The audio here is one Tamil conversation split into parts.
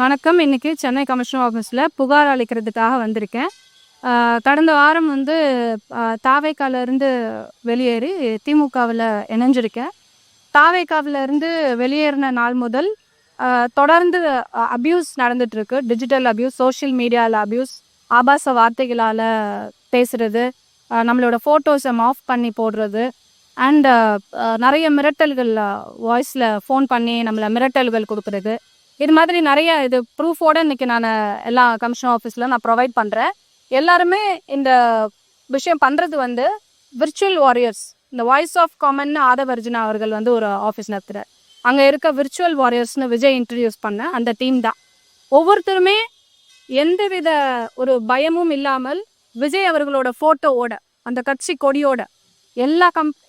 வணக்கம். இன்னைக்கு சென்னை கமிஷனர் ஆஃபீஸில் புகார் அளிக்கிறதுக்காக வந்திருக்கேன். கடந்த வாரம் வந்து தாவேக்காவிலேருந்து வெளியேறி திமுகவில் இணைஞ்சிருக்கேன். தாவேக்காவிலேருந்து வெளியேறின நாள் முதல் தொடர்ந்து அப்யூஸ் நடந்துகிட்ருக்கு. டிஜிட்டல் அப்யூஸ், சோஷியல் மீடியாவில் அப்யூஸ், ஆபாச வார்த்தைகளால் பேசுகிறது, நம்மளோட ஃபோட்டோஸை ஆஃப் பண்ணி போடுறது அண்ட் நிறைய மிரட்டல்கள், வாய்ஸில் ஃபோன் பண்ணி நம்மளை மிரட்டல்கள் கொடுக்குறது. இது மாதிரி நிறைய இது ப்ரூஃபோடு இன்றைக்கி நான் எல்லா கமிஷனர் ஆஃபீஸில் நான் ப்ரொவைட் பண்ணுறேன். எல்லாருமே இந்த விஷயம் பண்ணுறது வந்து விர்ச்சுவல் வாரியர்ஸ். இந்த வாய்ஸ் ஆஃப் காமன்னு ஆதவர்ஜுனா அவர்கள் வந்து ஒரு ஆஃபீஸ் நடத்துகிறார். அங்கே இருக்க விர்ச்சுவல் வாரியர்ஸ்னு விஜய் இன்ட்ரடியூஸ் பண்ண அந்த டீம் தான். ஒவ்வொருத்தருமே எந்தவித ஒரு பயமும் இல்லாமல் விஜய் அவர்களோட ஃபோட்டோவோட, அந்த கட்சி கொடியோட,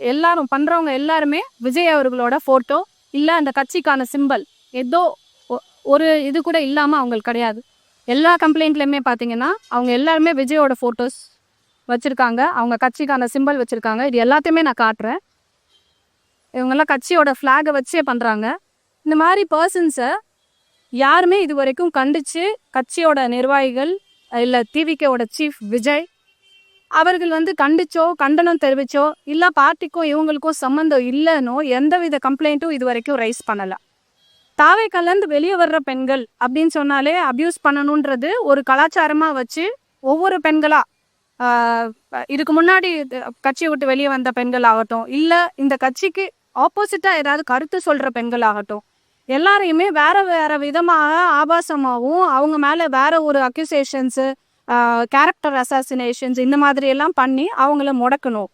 எல்லாரும் பண்ணுறவங்க எல்லாருமே விஜய் அவர்களோட ஃபோட்டோ இல்லை அந்த கட்சிக்கான சிம்பல் ஏதோ ஒரு இது கூட இல்லாமல் அவங்களுக்கு கிடையாது. எல்லா கம்ப்ளைண்ட்லையுமே பார்த்தீங்கன்னா அவங்க எல்லாருமே விஜயோட ஃபோட்டோஸ் வச்சுருக்காங்க, அவங்க கட்சிக்கான சிம்பல் வச்சுருக்காங்க. இது எல்லாத்தையுமே நான் காட்டுறேன். இவங்கெல்லாம் கட்சியோட ஃப்ளாகை வச்சே பண்ணுறாங்க. இந்த மாதிரி பர்சன்ஸை யாருமே இது வரைக்கும் கண்டித்து கட்சியோட நிர்வாகிகள் இல்லை டிவிகேவோட சீஃப் விஜய் அவர்கள் வந்து கண்டிச்சோ கண்டனம் தெரிவிச்சோ இல்லை பார்ட்டிக்கும் இவங்களுக்கும் சம்மந்தம் இல்லைன்னோ எந்தவித கம்ப்ளைண்ட்டும் இது வரைக்கும் ரைஸ் பண்ணலை. தாவேக்காலேருந்து வெளியே வர்ற பெண்கள் அப்படின்னு சொன்னாலே அப்யூஸ் பண்ணணுன்றது ஒரு கலாச்சாரமாக வச்சு ஒவ்வொரு பெண்களாக இதுக்கு முன்னாடி கட்சியை விட்டு வெளியே வந்த பெண்கள் ஆகட்டும், இல்லை இந்த கட்சிக்கு ஆப்போசிட்டாக ஏதாவது கருத்து சொல்கிற பெண்கள் ஆகட்டும், எல்லாரையுமே வேற வேற விதமாக ஆபாசமாகவும் அவங்க மேலே வேற ஒரு அக்யூசேஷன்ஸு, கேரக்டர் அசாசினேஷன்ஸ் இந்த மாதிரி எல்லாம் பண்ணி அவங்கள முடக்கணும்.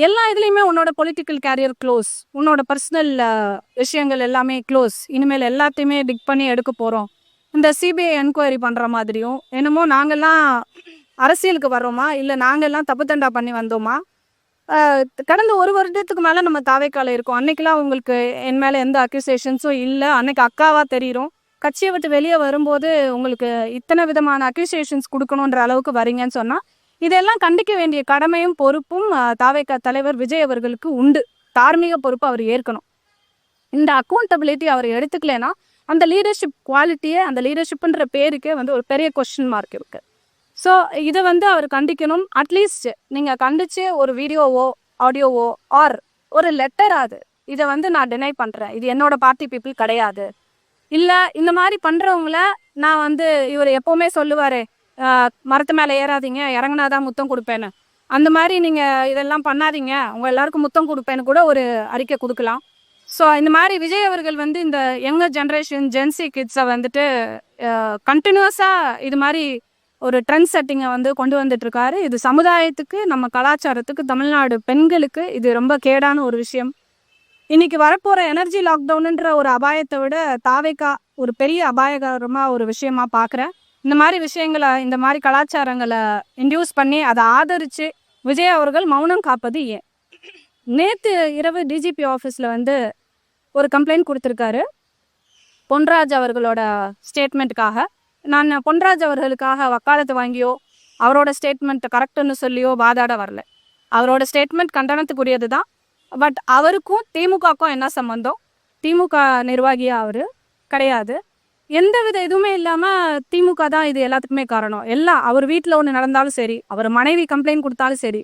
எல்லா இதுலேயுமே உன்னோட பொலிட்டிக்கல் கேரியர் க்ளோஸ், உன்னோட பர்சனல் விஷயங்கள் எல்லாமே க்ளோஸ், இனிமேல் எல்லாத்தையுமே டிக் பண்ணி எடுக்க போகிறோம். இந்த சிபிஐ என்கொயரி பண்ணுற மாதிரியும் என்னமோ நாங்கள்லாம் அரசியலுக்கு வர்றோமா, இல்லை நாங்கள்லாம் தப்பு தண்டா பண்ணி வந்தோமா. கடந்த ஒரு வருடத்துக்கு மேலே நம்ம தாவேக்கால இருக்கோம். அன்னைக்கெல்லாம் உங்களுக்கு என் மேலே எந்த அக்யூசேஷன்ஸும் இல்லை. அன்னைக்கு அக்காவாக தெரியும். கட்சியை விட்டு வெளியே வரும்போது உங்களுக்கு இத்தனை விதமான அக்யூசேஷன்ஸ் கொடுக்கணுன்ற அளவுக்கு வரீங்கன்னு சொன்னால் இதெல்லாம் கண்டிக்க வேண்டிய கடமையும் பொறுப்பும் தாவேக்கா தலைவர் விஜய் அவர்களுக்கு உண்டு. தார்மீக பொறுப்பு அவர் ஏற்கணும். இந்த அக்கௌண்டபிலிட்டி அவர் எடுத்துக்கலனா அந்த லீடர்ஷிப் குவாலிட்டியே, அந்த லீடர்ஷிப்ன்ற பேருக்கே வந்து ஒரு பெரிய கொஸ்டின் மார்க் இருக்குது. ஸோ இதை வந்து அவர் கண்டிக்கணும். அட்லீஸ்ட் நீங்கள் கண்டித்து ஒரு வீடியோவோ ஆடியோவோ ஆர் ஒரு லெட்டராது இதை வந்து நான் டினை பண்ணுறேன், இது என்னோட பார்ட்டி பீப்புள் கிடையாது, இல்லை இந்த மாதிரி பண்ணுறவங்கள நான் வந்து இவர் எப்போவுமே சொல்லுவார், மரத்து மேலே ஏறாதீங்க, இறங்கினாதான் முத்தம் கொடுப்பேன்னு, அந்த மாதிரி நீங்கள் இதெல்லாம் பண்ணாதீங்க, உங்கள் எல்லாருக்கும் முத்தம் கொடுப்பேன்னு கூட ஒரு அறிக்கை கொடுக்கலாம். ஸோ இந்த மாதிரி விஜய் அவர்கள் வந்து இந்த யங்கர் ஜென்ரேஷன் ஜென்சி கிட்ஸை வந்துட்டு கண்டினியூஸாக இது மாதிரி ஒரு ட்ரெண்ட் செட்டிங்கை வந்து கொண்டு வந்துட்டுருக்காரு. இது சமுதாயத்துக்கு, நம்ம கலாச்சாரத்துக்கு, தமிழ்நாடு பெண்களுக்கு இது ரொம்ப கேடான ஒரு விஷயம். இன்றைக்கி வரப்போகிற எனர்ஜி லாக்டவுனுன்ற ஒரு அபாயத்தை விட தாவேக்கா ஒரு பெரிய அபாயகரமாக ஒரு விஷயமா பார்க்குறேன். இந்த மாதிரி விஷயங்களை, இந்த மாதிரி கலாச்சாரங்களை இன்டியூஸ் பண்ணி அதை ஆதரித்து விஜய் அவர்கள் மௌனம் காப்பது ஏன்? நேற்று இரவு டிஜிபி ஆஃபீஸில் வந்து ஒரு கம்ப்ளைண்ட் கொடுத்துருக்காரு பொன்ராஜ் அவர்களோட ஸ்டேட்மெண்ட்டுக்காக. நான் பொன்ராஜ் அவர்களுக்காக வக்காலத்து வாங்கியோ அவரோட ஸ்டேட்மெண்ட்டை கரெக்டுன்னு சொல்லியோ வாதாட வரல. அவரோட ஸ்டேட்மெண்ட் கண்டனத்துக்குரியது தான். பட் அவருக்கும் திமுகவுக்கும் என்ன சம்மந்தம்? திமுக நிர்வாகியாக அவர் கிடையாது. எந்தவித இதுவுமே இல்லாமல் திமுக தான் இது எல்லாத்துக்குமே காரணம். எல்லாம் அவர் வீட்டில் ஒன்று நடந்தாலும் சரி, அவர் மனைவி கம்ப்ளைண்ட் கொடுத்தாலும் சரி,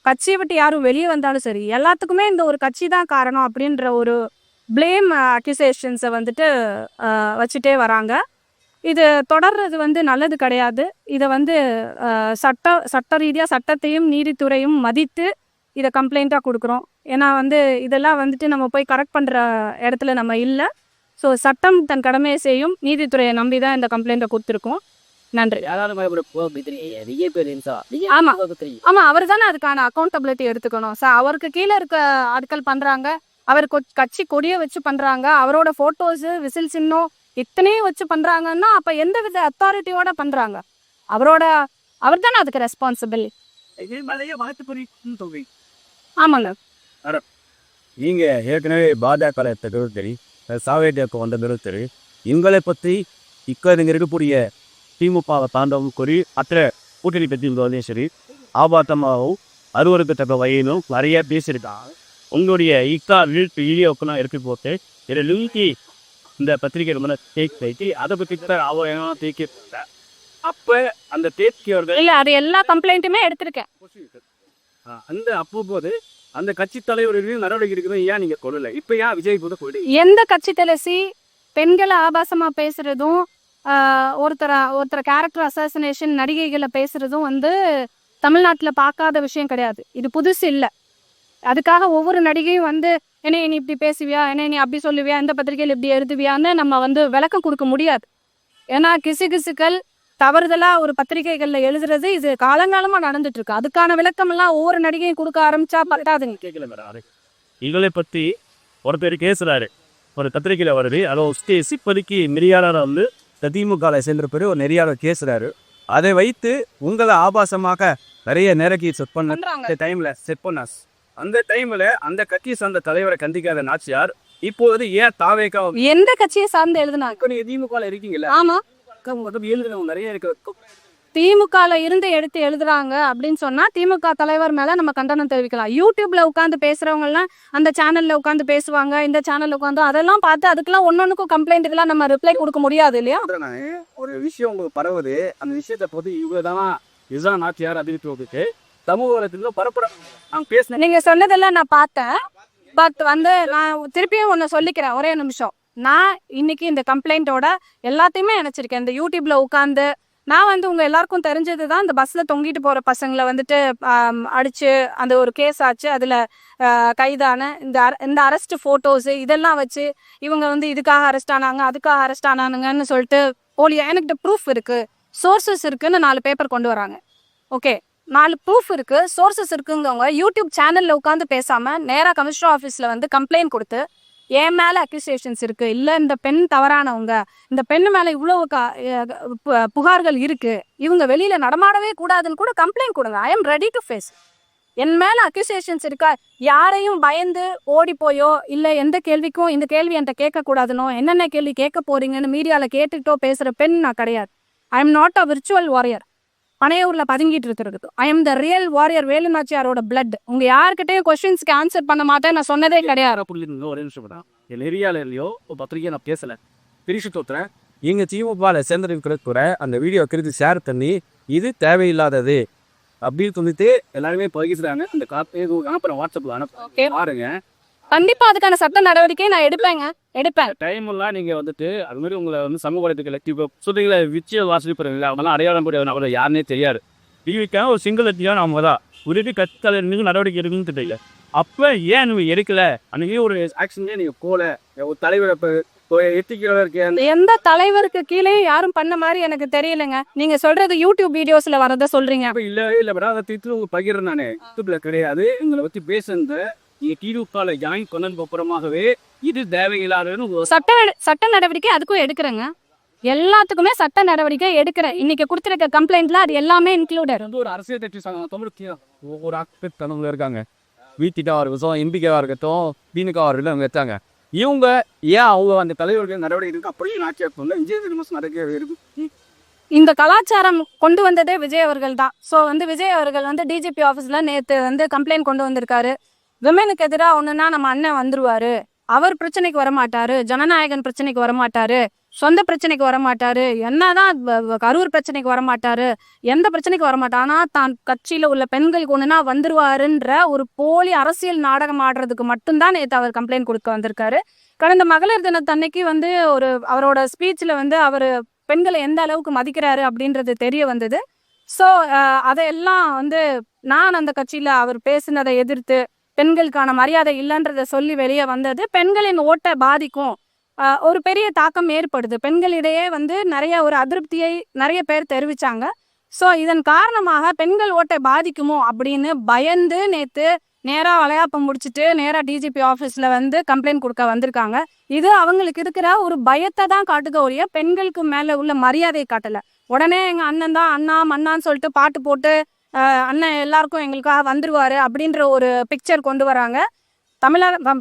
கட்சியை விட்டு யாரும் வெளியே வந்தாலும் சரி, எல்லாத்துக்குமே இந்த ஒரு கட்சி தான் காரணம் அப்படின்ற ஒரு பிளேம் அக்யூசேஷன்ஸை வந்துட்டு வச்சுட்டே வராங்க. இது தொடர்றது வந்து நல்லது கிடையாது. இதை வந்து சட்ட ரீதியாக சட்டத்தையும் நீதித்துறையும் மதித்து இதை கம்ப்ளைண்ட்டாக கொடுக்குறோம். ஏன்னா வந்து இதெல்லாம் வந்துட்டு நம்ம போய் கரெக்ட் பண்ணுற இடத்துல நம்ம இல்லை. ஸோ சட்டம் தன் கடமையை செய்யும், நீதித்துறையை நம்பி தான் இந்த கம்ப்ளைண்ட்டை கொடுத்துருக்கோம். நன்றி. ஆமாம், அவர் தானே அதுக்கான அக்கௌண்டபிலிட்டி எடுத்துக்கணும். அவருக்கு கீழே இருக்க ஆட்கள் பண்ணுறாங்க, அவர் கட்சி கொடியை வச்சு பண்ணுறாங்க, அவரோட ஃபோட்டோஸு, விசில் சின்னம் இத்தனையும் வச்சு பண்ணுறாங்கன்னா அப்போ எந்த வித அத்தாரிட்டியோட பண்ணுறாங்க? அவர் தானே அதுக்கு ரெஸ்பான்சிபிள். ஆமாங்க. நீங்கள் ஏற்கனவே பாஜக தெரியும், சாவேட்டியாக்கு வந்த பிறகு இவங்களை பற்றி இங்கே இருக்கக்கூடிய திமுகவை தாண்டவும் கூறி மற்ற கூட்டணி கட்சிகளும் சரி ஆபாத்தமாகவும் அருவருக்கத்தக்க வகையிலும் நிறைய பேசியிருக்காங்க. உங்களுடைய வீடியோக்கெல்லாம் எடுத்து போட்டு இதை லிங்கி இந்த பத்திரிகை மேலே தேக்கி வைத்து அதை பற்றி அவன் தேக்கி அப்போ அந்த தேக்கியவர்கள் இல்ல அது எல்லா கம்ப்ளைண்ட்டுமே எடுத்திருக்கேன். அந்த அப்போது அந்த கட்சி தலைவர்களையும் நடவடிக்கை இருக்குது, ஏன் நீங்க கொள்ளல? இப்ப ஏன் விஜய் கூட கொள்ளு? எந்த கட்சி தலைசி பெண்களை ஆபாசமா பேசுறதும் ஒருத்தர கேரக்டர் அசாசினேஷன் நடிகைகளை பேசுறதும் வந்து தமிழ்நாட்டுல பார்க்காத விஷயம் கிடையாது. இது புதுசு இல்லை. அதுக்காக ஒவ்வொரு நடிகையும் வந்து என்ன நீ இப்படி பேசுவியா, என்ன நீ அப்படி சொல்லுவியா, இந்த பத்திரிகையில் இப்படி எழுதுவியான்னு நம்ம வந்து விளக்கம் கொடுக்க முடியாது. ஏன்னா கிசுகிசுக்கள் தவறுதலா ஒரு பத்திரிகைகள்ல எழுதுறது இது காலங்காலமா நடந்துட்டு இருக்கு. அதுக்கான விளக்கம் எல்லாம் ஒவ்வொரு நடிகையும் கொடுக்க ஆரம்பிச்சா பத்தாதுங்க. கேட்கல மேடம், எங்களை பத்தி ஒருத்தர் பேசுறாரு, ஒரு பத்திரிகையில வருது, அதை இப்போதைக்கு நெறியாளர் வந்து திமுக சேர்ந்த பேர் ஒரு நெறியாளர் பேசுறாரு. அதை வைத்து உங்களை ஆபாசமாக நிறைய நேரக்கி செட் பண்ண டைம்ல செட் பண்ணாஸ். அந்த டைம்ல அந்த கட்சியை சார்ந்த தலைவரை கண்டிக்காத நாச்சியார் இப்போது ஏன் தாவேக்கா எந்த கட்சியை சார்ந்து எழுதுனாங்க? நீங்க திமுக இருக்கீங்களா? ஆமா, நிறைய இருக்கு. திமுகல இருந்து எடுத்து எழுதுறாங்க அப்படின்னு சொன்னா திமுக தலைவர் மேல நம்ம கண்டனம் தெரிவிக்கலாம். யூடியூப்ல உட்காந்து பேசுறவங்க எல்லாம் அந்த சேனல்ல உட்காந்து பேசுவாங்க, இந்த சேனல்ல உட்காந்து அதெல்லாம் பார்த்து அதுக்கெல்லாம் ஒன்னொன்னுக்கும் கம்ப்ளைண்ட்டுக்கெல்லாம் நம்ம ரிப்ளை கொடுக்க முடியாது இல்லையா? ஒரு விஷயம் உங்களுக்கு பரவுது, அந்த விஷயத்தை போது இவ்வளவுதான் இதுதான் நாச்சியார் அப்படின்னு சொல்லிட்டு சமூக வலைத்துல பரப்புறாங்க. பேசினேன், நீங்க சொன்னதெல்லாம் நான் பார்த்தேன். பட் வந்து நான் திருப்பியும் ஒன்னு சொல்லிக்கிறேன், ஒரே நிமிஷம். நான் இன்னைக்கு இந்த கம்ப்ளைண்ட்டோட எல்லாத்தையுமே நினைச்சிருக்கேன். இந்த யூடியூப்ல உட்காந்து நான் வந்து உங்க எல்லாருக்கும் தெரிஞ்சதுதான், இந்த பஸ்ல தொங்கிட்டு போற பசங்களை வந்துட்டு அடிச்சு அந்த ஒரு கேஸ் ஆச்சு. அதுல கைதான இந்த அரெஸ்ட் போட்டோஸ் இதெல்லாம் வச்சு இவங்க வந்து இதுக்காக அரெஸ்ட் ஆனாங்க, அதுக்காக அரெஸ்ட் ஆனானுங்கன்னு சொல்லிட்டு போலியா எனக்கு ப்ரூஃப் இருக்கு, சோர்சஸ் இருக்குன்னு 4 பேப்பர் கொண்டு வராங்க. ஓகே, 4 ப்ரூஃப் இருக்கு, சோர்சஸ் இருக்குங்கவங்க யூடியூப் சேனல்ல உட்காந்து பேசாம நேரா கமிஷனர் ஆஃபீஸ்ல வந்து கம்ப்ளைண்ட் கொடுத்து என் மேல அக்யூசேஷன்ஸ் இருக்கு, இல்ல இந்த பெண் தவறானவங்க, இந்த பெண்ணு மேல இவ்வளவு புகார்கள் இருக்கு, இவங்க வெளியில நடமாடவே கூடாதுன்னு கூட கம்ப்ளைண்ட் கொடுங்க. I am ready to face. என் மேல அக்யூசேஷன்ஸ் இருக்கா, யாரையும் பயந்து ஓடி போயோ இல்ல எந்த கேள்விக்கும் இந்த கேள்வி என்கிட்ட கேட்க கூடாதுனோ, என்னென்ன கேள்வி கேட்க போறீங்கன்னு மீடியால கேட்டுக்கிட்டோ பேசுற பெண் நான் கிடையாது. I am not a virtual warrior. பனையூர்ல பதுங்கிட்டு இருக்கிறது. I am the real warrior, Velu நாச்சியாரோட பிளட். உங்க யாருக்கிட்டையும் கொஸ்டின்ஸ்க்கு ஆன்சர் பண்ண மாட்டேன், நான் சொன்னதே கிடையாது. ஒரே நிமிஷம் தான், நெறியாளர்லையோ பத்திரிகை நான் பேசல, பிரிச்சு தோத்துறேன். எங்க திமுக சேர்ந்திருக்கிற அந்த வீடியோ கிருதி ஷேர் பண்ணி இது தேவையில்லாதது அப்படின்னு சொல்லிட்டு எல்லாருமே பகிர்றாங்க. அந்த அப்புறம் வாட்ஸ்அப்ல அனுப்ப பாருங்க. கண்டிப்பா அதுக்கான சட்ட நடவடிக்கை நான் எடுப்பேன். டைம் எல்லாம் நீங்க வந்துட்டு அது மாதிரி உங்களை வந்து சமூக வலைத்தளத்துல சொல்றீங்களா, விச்சியல் வாசிப்பு அவங்களாம் அடையாளம் முடியாது, அவங்கள யாருன்னே தெரியாது. டிவிக்காக ஒரு சிங்கிள் எத்தியான அவங்க தான் உருட்டு கட்சி நடவடிக்கை இருக்குன்னு தெரியல. அப்ப ஏன் நீங்க எடுக்கல? அன்னைக்கு ஒரு ஆக்ஷனே நீங்க போல ஒரு தலைவர் எந்த தலைவருக்கு கீழே யாரும் பண்ண மாதிரி எனக்கு தெரியலங்க. நீங்க சொல்றது யூடியூப் வீடியோஸ்ல வரத சொல்றீங்க. இல்ல பகிர்றேன் நானு, யூடியூப்ல கிடையாது. உங்களை பத்தி பேசுறது திமுக ஜாயின் கொண்டதுக்கு அப்புறமாகவே இது தேவையில்லாத சட்ட நடவடிக்கை அதுக்கும் எடுக்கிறேங்க. எல்லாத்துக்குமே சட்ட நடவடிக்கை எடுக்கிறேன். இன்னைக்கு கொடுத்திருக்க கம்ப்ளைண்ட்ல அது எல்லாமே இன்க்ளூடட். ஒரு அரசியல் கட்சி ஒரு ஆக்டிவிஸ்ட் இருக்காங்க, வீட்டிட்டா இருக்கட்டும், எம்பிக்கவா இருக்கட்டும், திமுக அவங்க வச்சாங்க. இவங்க ஏன் அவங்க அந்த தலைவர்கள் நடவடிக்கை இருக்கு அப்படியே நாட்டியம் இந்த கலாச்சாரம் கொண்டு வந்ததே விஜய் அவர்கள் தான். ஸோ வந்து விஜய் அவர்கள் வந்து டிஜிபி ஆஃபீஸில் நேற்று வந்து கம்ப்ளைண்ட் கொண்டு வந்திருக்காரு. விமனுக்கு எதிராக ஒன்றுனா நம்ம அண்ணன் வந்துருவாரு, அவர் பிரச்சனைக்கு வரமாட்டாரு, ஜனநாயகன் பிரச்சனைக்கு வரமாட்டாரு, சொந்த பிரச்சனைக்கு வரமாட்டாரு, என்னதான் கரூர் பிரச்சனைக்கு வரமாட்டாரு, எந்த பிரச்சனைக்கு வரமாட்டார், ஆனால் தான் கட்சியில் உள்ள பெண்களுக்கு ஒன்றுனா வந்துருவாருன்ற ஒரு போலி அரசியல் நாடகம் ஆடுறதுக்கு மட்டும்தான் நேற்று அவர் கம்ப்ளைண்ட் கொடுக்க வந்திருக்காரு. கடந்த மகளிர் தினத்தன்னைக்கு வந்து அவரோட ஸ்பீச்சில் வந்து அவர் பெண்களை எந்த அளவுக்கு மதிக்கிறாரு அப்படின்றது தெரிய வந்தது. ஸோ அதையெல்லாம் வந்து நான் அந்த கட்சியில் அவர் பேசினதை எதிர்த்து பெண்களுக்கான மரியாதை இல்லைன்றதை சொல்லி வெளியே வந்தது பெண்களின் ஓட்டை பாதிக்கும், ஒரு பெரிய தாக்கம் ஏற்படுது. பெண்களிடையே வந்து நிறைய ஒரு அதிருப்தியை நிறைய பேர் தெரிவிச்சாங்க. ஸோ இதன் காரணமாக பெண்கள் ஓட்டை பாதிக்குமோ அப்படின்னு பயந்து நேற்று நேராக வளையாப்பம் முடிச்சுட்டு நேராக டிஜிபி ஆஃபீஸில் வந்து கம்ப்ளைண்ட் கொடுக்க வந்திருக்காங்க. இது அவங்களுக்கு இருக்கிற ஒரு பயத்தை தான் காட்டுக்க ஒழிய பெண்களுக்கு மேலே உள்ள மரியாதையை காட்டலை. உடனே எங்கள் அண்ணன் தான் அண்ணா மண்ணான்னு சொல்லிட்டு பாட்டு போட்டு அண்ணன் எல்லாருக்கும் எங்களுக்காக வந்துருவாரு அப்படின்ற ஒரு பிக்சர் கொண்டு வராங்க.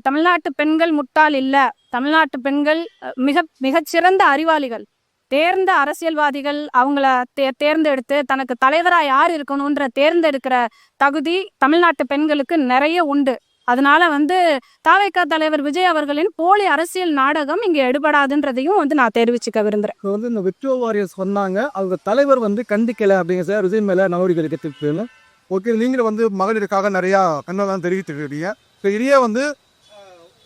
தமிழ்நாட்டு பெண்கள் முட்டாள் இல்லை, தமிழ்நாட்டு பெண்கள் மிகச்சிறந்த அறிவாளிகள், தேர்ந்த அரசியல்வாதிகள். அவங்கள தேர்ந்தெடுத்து தனக்கு தலைவராக யார் இருக்கணும்ன்ற தேர்ந்தெடுக்கிற தகுதி தமிழ்நாட்டு பெண்களுக்கு நிறைய உண்டு. அதனால வந்து தாவேகா தலைவர் விஜய் அவர்களின் போலி அரசியல் நாடகம் இங்க எடுபடாதுன்றதையும் வந்து நான் தெரிவிச்சுக்க விரும்புறேன். இப்போ வந்து இந்த விக்டோ வாரியர்ஸ் சொன்னாங்க, அவங்க தலைவர் வந்து கண்டிக்கல அப்படிங்க சார், விஜய் மேல நடவடிக்கை எடுக்கிறதுக்கு. ஓகே, நீங்களும் வந்து மகளிருக்காக நிறையா கண்ணெல்லாம் தெரிவித்துருக்கீங்க. இப்போ இதையே வந்து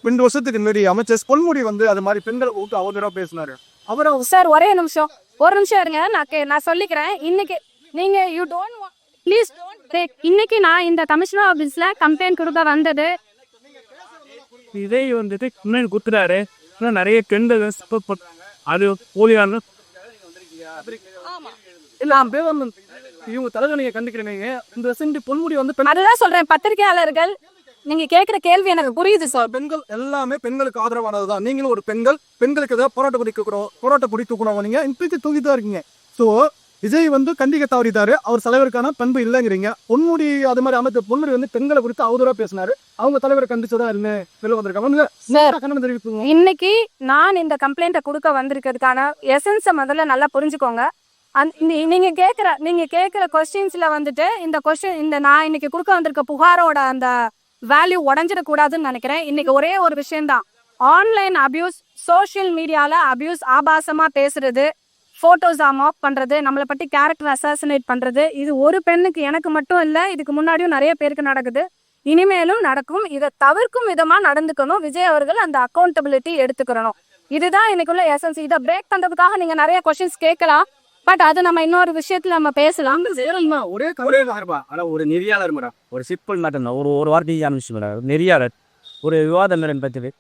2 வருஷத்துக்கு முன்னாடி அமைச்சர் பொன்முடி வந்து அது மாதிரி பெண்களை கூப்பிட்டு அவதூறாக பேசினாரு. அவரை சார் ஒரே நிமிஷம் இருங்க, நான் சொல்லிக்கிறேன். இன்னைக்கு நீங்க you don't please don't break. இன்னைக்கு நான் இந்த கமிஷனர் ஆஃபீஸ்ல கம்ப்ளைண்ட் கொடுக்க வந்தது. இதே வந்துட்டு கம்ப்ளைண்ட் கொடுத்துட்டாரு. ஆனால் நிறைய பெண்கள் சப்போர்ட் பண்ணுறாங்க. அது போலியான இல்லை பேர் வந்து இவங்க தலைவர் நீங்கள் கண்டிக்கிறீங்க. இந்த சென்று பொன்முடி வந்து அதுதான் சொல்றேன், பத்திரிகையாளர்கள் நீங்க கேட்குற கேள்வி எனக்கு புரியுது சார். பெண்கள் எல்லாமே பெண்களுக்கு ஆதரவானது தான். நீங்களும் ஒரு பெண்களுக்கு ஏதாவது போராட்ட கொடி தூக்கணும். நீங்கள் இப்படி தூக்கி தான் இருக்கீங்க. ஸோ விஜய் வந்து கண்டிக்க தவறிட்டாரு, அவர் தலைவருக்கான பண்பு இல்லைங்கிறீங்க. பொன்முடி அது மாதிரி அமைச்சர் பொன்முடி வந்து பெண்களை குறித்து அவதூறாக பேசினாரு, அவங்க தலைவரை கண்டிச்சதா இல்லை வெளில வந்திருக்காங்க தெரிவிப்புங்க. இன்னைக்கு நான் இந்த கம்ப்ளைண்ட்டை கொடுக்க வந்திருக்கிறதுக்கான எசன்ஸை முதல்ல நல்லா புரிஞ்சுக்கோங்க. நீங்க கேட்குற கொஸ்டின்ஸ்ல வந்துட்டு இந்த நான் இன்னைக்கு கொடுக்க வந்திருக்க புகாரோட அந்த வேல்யூ உடஞ்சிடக்கூடாதுன்னு நினைக்கிறேன். இன்னைக்கு ஒரே ஒரு விஷயம்தான், ஆன்லைன் அபியூஸ், சோஷியல் மீடியால அபியூஸ், ஆபாசமா பேசுறது, போட்டோஸ் மாப் பண்றது, நம்மளை பற்றி கேரக்டர் அசாசினேட் பண்றது, இது ஒரு பெண்ணுக்கு எனக்கு மட்டும் இல்லை, இதுக்கு முன்னாடியும் நிறைய பேருக்கு நடக்குது, இனிமேலும் நடக்கும். இதை தவிர்க்கும் விதமா நடந்துக்கணும். விஜய் அவர்கள் அந்த அக்கௌண்டபிலிட்டி எடுத்துக்கிறணும். இதுதான் இன்னைக்குள்ள எசன்ஸ். இதை பிரேக் பண்றதுக்காக நீங்க நிறைய கொஸ்டின்ஸ் கேட்கலாம், பட் அது நம்ம இன்னொரு விஷயத்துல நம்ம பேசலாம். ஒரே ஆனால் ஒரு நெறியாளர் மேடம், ஒரு சிம்பிள் மேட்டம் தான், ஒரு வார்த்தை ஆரம்பிச்சு மேடம். நெறியாளர் ஒரு விவாதம் பற்றி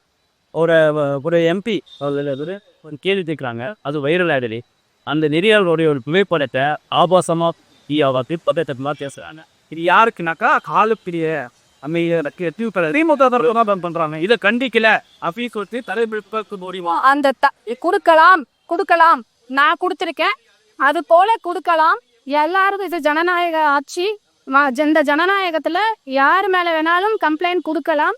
ஒரு எம்பி ஒரு கேள்வி கேட்குறாங்க, அது வைரல் ஆயிடுது. அந்த நெறியாளருடைய ஒரு புகைப்படத்தை ஆபாசமாக பதட்டமாக பேசுகிறாங்க. இது யாருக்குனாக்கா காலப்பிரிய திமுக பண்றாங்க. இதை கண்டிக்கல அப்படின்னு சொல்லிட்டு தலைமைக்கு முடியுமா? அந்த கொடுக்கலாம் நான் கொடுத்துருக்கேன், அது போல கொடுக்கலாம். எல்லாருக்கும் இது ஜனநாயக ஆட்சி. இந்த ஜனநாயகத்துல யாரு மேல வேணாலும் கம்ப்ளைண்ட் கொடுக்கலாம்.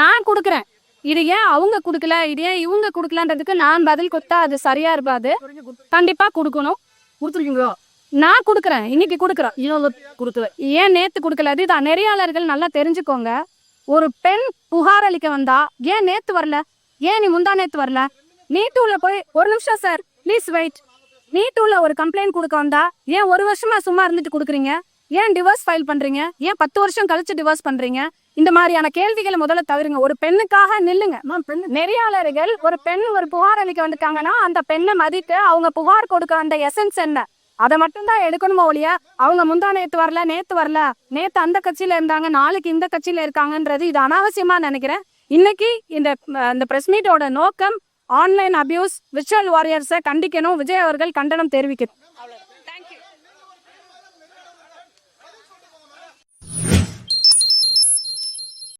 நான் கொடுக்குறேன். இது ஏன் அவங்க கொடுக்கல, இது ஏன் இவங்க கொடுக்கலன்றதுக்கு நான் பதில் கொடுத்தா அது சரியா இருக்காது. கண்டிப்பா கொடுக்கணும். கொடுத்துருக்கீங்களா? நான் கொடுக்குறேன், இன்னைக்கு கொடுக்குறேன். ஏன் நேத்து கொடுக்கல? அதுதான் நெறியாளர்கள் நல்லா தெரிஞ்சுக்கோங்க. ஒரு பெண் புகார் அளிக்க வந்தா ஏன் நேத்து வரல, ஏன் நீ முந்தா நேத்து வரல, நீட்டூல போய் ஒரு நிமிஷம் சார் ப்ளீஸ் வெயிட், நீட்டூல ஒரு கம்ப்ளைண்ட் கொடுக்க வந்தா ஏன் ஒரு வருஷமா சும்மா இருந்துட்டு கொடுக்குறீங்க, ஏன் டிவோர்ஸ் ஃபைல் பண்றீங்க, ஏன் 10 வருஷம் கழிச்சு டிவோர்ஸ் பண்றீங்க? இந்த மாதிரியான கேள்விகளை முதல்ல தவிருங்க. ஒரு பெண்ணுக்காக நில்லுங்க. நெறியாளர்கள் ஒரு பெண் ஒரு புகார் அளிக்க வந்துட்டாங்கன்னா அந்த பெண்ணை மதித்து அவங்க புகார் கொடுக்க அந்த எசன்ஸ் என்ன, அதை மட்டும்தான் எடுக்கணுமோ ஒழிய அவங்க முந்தா நேத்து வரல, நேத்து அந்த கட்சியில இருந்தாங்க, நாளைக்கு இந்த கட்சியில இருக்காங்கன்றது இது அனாவசியமா நினைக்கிறேன். இன்னைக்கு இந்த பிரஸ் மீட்டோட நோக்கம் ஆன்லைன் அபியூஸ், விர்ச்சுவல் வாரியர்ஸை கண்டிக்கணும். விஜய் அவர்கள் கண்டனம் தெரிவிக்கணும்.